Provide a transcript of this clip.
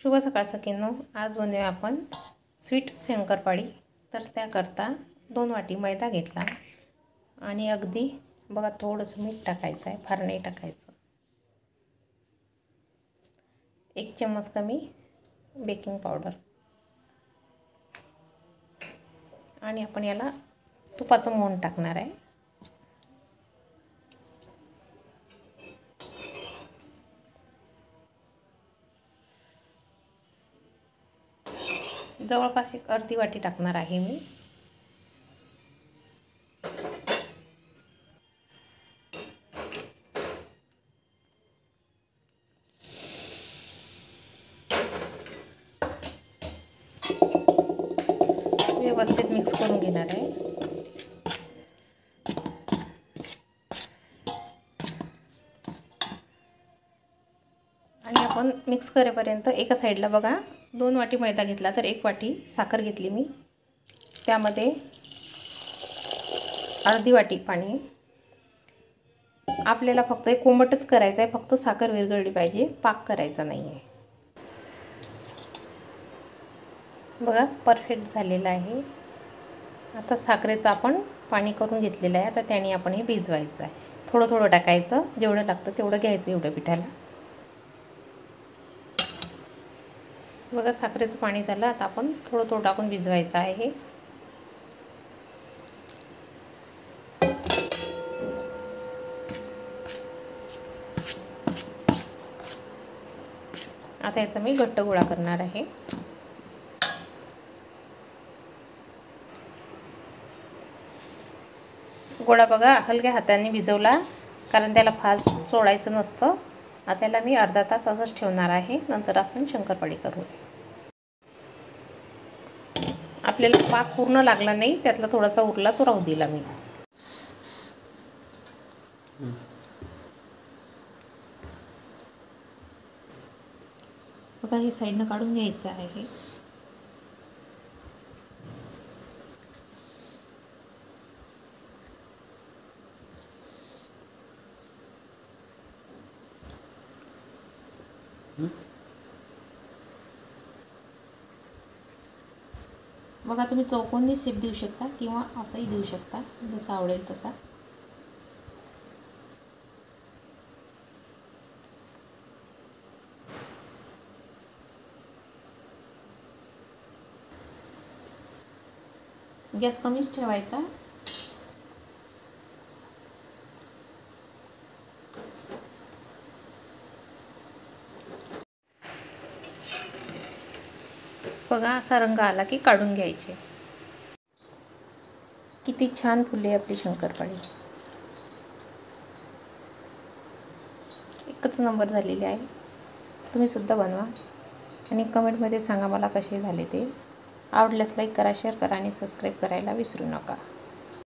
शुभ सकाळ सगळ्यांनो। आज बनवूया आपण स्वीट शंकरपाळी। तर त्याकरता 2 वाटी मैदा घेतला आणि अगदी बघा थोडंसं मीठ टाकायचं आहे, फार नाही टाकायचं। 1 चम्मच कमी बेकिंग पावडर आणि आपण याला तुपाचं मोहन टाकणार आहे। जवळपास 1 अर्धी वाटी टाकणार आहे मी। व्यवस्थित मिक्स करून घेणार आहे। आणि आपण मिक्स करेपर्यंत एका साईडला बघा 2 वाटी मैदा घेतला तर 1 वाटी साखर घेतली मी। त्यामध्ये अर्धी वाटी पाणी। आपल्याला फक्त कोमटच करायचं आहे, फक्त साखर विरघळली पाहिजे, पाक करायचा नाही आहे। बघा परफेक्ट झालेला आहे। आता साखरेचं आपण पाणी करून घेतलेलं आहे। आता त्याने आपण हे भिजवायचं आहे। थोडं थोडं टाकायचं, जेवढं लागतं तेवढं घ्यायचं एवढं पिठाला। बघा साखरेचं पाणी झालं, आता आपण थोडं थोडं टाकून भिजवायचं आहे। आता याचा मी घट्ट गोळा करणार आहे। गोळा बघा हलक्या हाताने भिजवला, कारण त्याला फार चोळायचं नसतं। आता त्याला मी अर्धा तास असंच ठेवणार आहे, नंतर आपण शंकरपाळी करू। आपल्याला पाक पूर्ण लागला नाही, त्यातला थोडासा उरला तो राहू दिला मी। बघा हे साईडनं काढून घ्यायचं आहे। बघा तुम्ही चौकोनी शेप देऊ शकता किंवा असंही देऊ शकता, जसं आवडेल तसा। गॅस कमीच ठेवायचा। बघा असा रंग आला की काढून घ्यायचे। किती छान फुले आपली शंकरपाळी, एकच नंबर झालेली आहे। तुम्ही सुद्धा बनवा आणि कमेंटमध्ये सांगा मला कसे झाले ते। आवडल्यास लाईक करा, शेअर करा आणि सबस्क्राईब करायला विसरू नका।